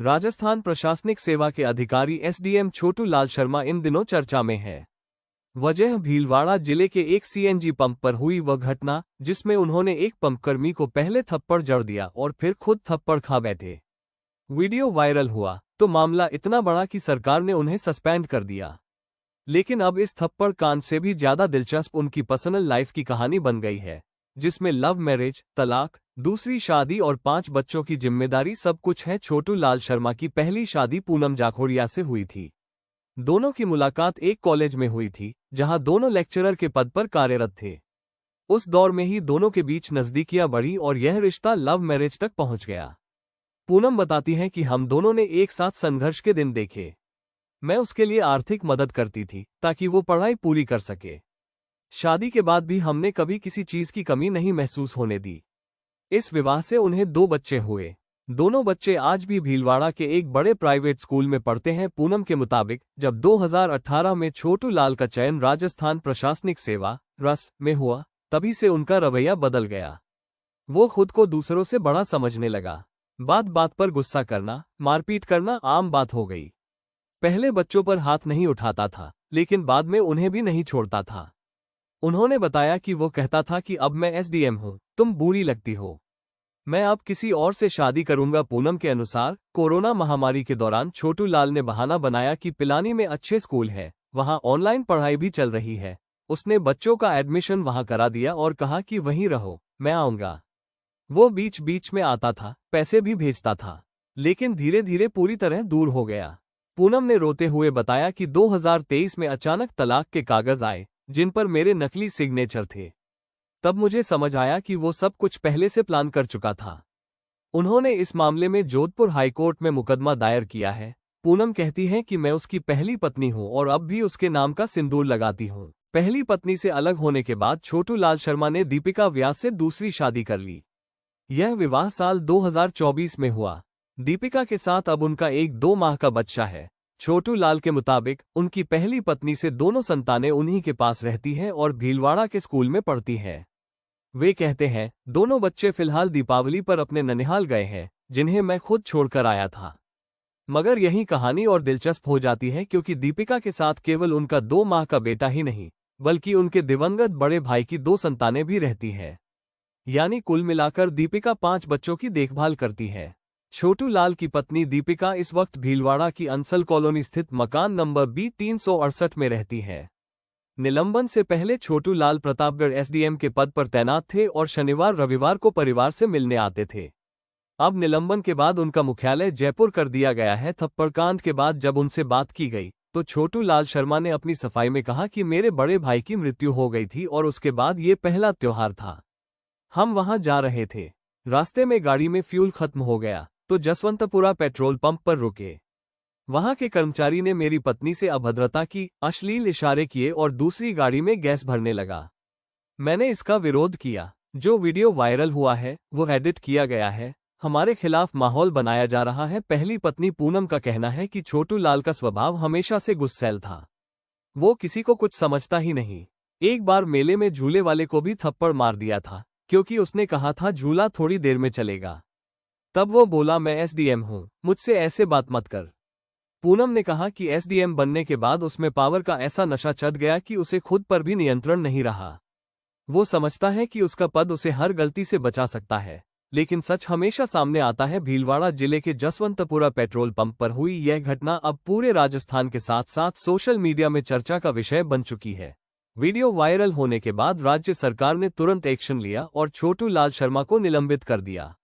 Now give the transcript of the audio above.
राजस्थान प्रशासनिक सेवा के अधिकारी एसडीएम छोटू लाल शर्मा इन दिनों चर्चा में है। वजह भीलवाड़ा जिले के एक सीएनजी पंप पर हुई वह घटना जिसमें उन्होंने एक पंपकर्मी को पहले थप्पड़ जड़ दिया और फिर खुद थप्पड़ खा बैठे। वीडियो वायरल हुआ तो मामला इतना बड़ा कि सरकार ने उन्हें सस्पेंड कर दिया। लेकिन अब इस थप्पड़ कांड से भी ज्यादा दिलचस्प उनकी पर्सनल लाइफ की कहानी बन गई है, जिसमें लव मैरिज, तलाक, दूसरी शादी और 5 बच्चों की जिम्मेदारी सब कुछ है। छोटू लाल शर्मा की पहली शादी पूनम जाखोड़िया से हुई थी। दोनों की मुलाकात एक कॉलेज में हुई थी, जहां दोनों लेक्चरर के पद पर कार्यरत थे। उस दौर में ही दोनों के बीच नजदीकियां बढ़ी और यह रिश्ता लव मैरिज तक पहुंच गया। पूनम बताती हैं कि हम दोनों ने एक साथ संघर्ष के दिन देखे। मैं उसके लिए आर्थिक मदद करती थी ताकि वो पढ़ाई पूरी कर सके। शादी के बाद भी हमने कभी किसी चीज की कमी नहीं महसूस होने दी। इस विवाह से उन्हें 2 बच्चे हुए। दोनों बच्चे आज भी भीलवाड़ा के एक बड़े प्राइवेट स्कूल में पढ़ते हैं। पूनम के मुताबिक जब 2018 में छोटू लाल का चयन राजस्थान प्रशासनिक सेवा (रस) में हुआ, तभी से उनका रवैया बदल गया। वो खुद को दूसरों से बड़ा समझने लगा। बात बात पर गुस्सा करना, मारपीट करना आम बात हो गई। पहले बच्चों पर हाथ नहीं उठाता था, लेकिन बाद में उन्हें भी नहीं छोड़ता था। उन्होंने बताया कि वो कहता था कि अब मैं एसडीएम हूं, तुम बुरी लगती हो, मैं अब किसी और से शादी करूंगा। पूनम के अनुसार कोरोना महामारी के दौरान छोटू लाल ने बहाना बनाया कि पिलानी में अच्छे स्कूल है, वहां ऑनलाइन पढ़ाई भी चल रही है। उसने बच्चों का एडमिशन वहां करा दिया और कहा कि वहीं रहो, मैं आऊंगा। वो बीच बीच में आता था, पैसे भी भेजता था, लेकिन धीरे धीरे पूरी तरह दूर हो गया। पूनम ने रोते हुए बताया कि 2023 में अचानक तलाक के कागज आए, जिन पर मेरे नकली सिग्नेचर थे। तब मुझे समझ आया कि वो सब कुछ पहले से प्लान कर चुका था। उन्होंने इस मामले में जोधपुर हाईकोर्ट में मुकदमा दायर किया है। पूनम कहती हैं कि मैं उसकी पहली पत्नी हूं और अब भी उसके नाम का सिंदूर लगाती हूं। पहली पत्नी से अलग होने के बाद छोटू लाल शर्मा ने दीपिका व्यास से दूसरी शादी कर ली। यह विवाह साल 2024 में हुआ। दीपिका के साथ अब उनका एक 2 माह का बच्चा है। छोटू लाल के मुताबिक उनकी पहली पत्नी से दोनों संतानें उन्हीं के पास रहती हैं और भीलवाड़ा के स्कूल में पढ़ती हैं। वे कहते हैं, दोनों बच्चे फिलहाल दीपावली पर अपने ननिहाल गए हैं, जिन्हें मैं खुद छोड़कर आया था। मगर यही कहानी और दिलचस्प हो जाती है क्योंकि दीपिका के साथ केवल उनका 2 माह का बेटा ही नहीं, बल्कि उनके दिवंगत बड़े भाई की 2 संतानें भी रहती हैं। यानी कुल मिलाकर दीपिका 5 बच्चों की देखभाल करती है। छोटू लाल की पत्नी दीपिका इस वक्त भीलवाड़ा की अंसल कॉलोनी स्थित मकान नंबर बी 368 में रहती है। निलंबन से पहले छोटू लाल प्रतापगढ़ एसडीएम के पद पर तैनात थे और शनिवार रविवार को परिवार से मिलने आते थे। अब निलंबन के बाद उनका मुख्यालय जयपुर कर दिया गया है। थप्पड़कांड के बाद जब उनसे बात की गई तो छोटू लाल शर्मा ने अपनी सफाई में कहा कि मेरे बड़े भाई की मृत्यु हो गई थी और उसके बाद ये पहला त्योहार था। हम वहां जा रहे थे, रास्ते में गाड़ी में फ्यूल खत्म हो गया तो जसवंतपुरा पेट्रोल पंप पर रुके। वहां के कर्मचारी ने मेरी पत्नी से अभद्रता की, अश्लील इशारे किए और दूसरी गाड़ी में गैस भरने लगा। मैंने इसका विरोध किया। जो वीडियो वायरल हुआ है वो एडिट किया गया है। हमारे खिलाफ माहौल बनाया जा रहा है। पहली पत्नी पूनम का कहना है कि छोटू लाल का स्वभाव हमेशा से गुस्सैल था। वो किसी को कुछ समझता ही नहीं। एक बार मेले में झूले वाले को भी थप्पड़ मार दिया था क्योंकि उसने कहा था झूला थोड़ी देर में चलेगा। तब वो बोला मैं एसडीएम हूं, मुझसे ऐसे बात मत कर। पूनम ने कहा कि एसडीएम बनने के बाद उसमें पावर का ऐसा नशा चढ़ गया कि उसे खुद पर भी नियंत्रण नहीं रहा। वो समझता है कि उसका पद उसे हर गलती से बचा सकता है, लेकिन सच हमेशा सामने आता है। भीलवाड़ा जिले के जसवंतपुरा पेट्रोल पंप पर हुई यह घटना अब पूरे राजस्थान के साथ साथ सोशल मीडिया में चर्चा का विषय बन चुकी है। वीडियो वायरल होने के बाद राज्य सरकार ने तुरंत एक्शन लिया और छोटू लाल शर्मा को निलंबित कर दिया।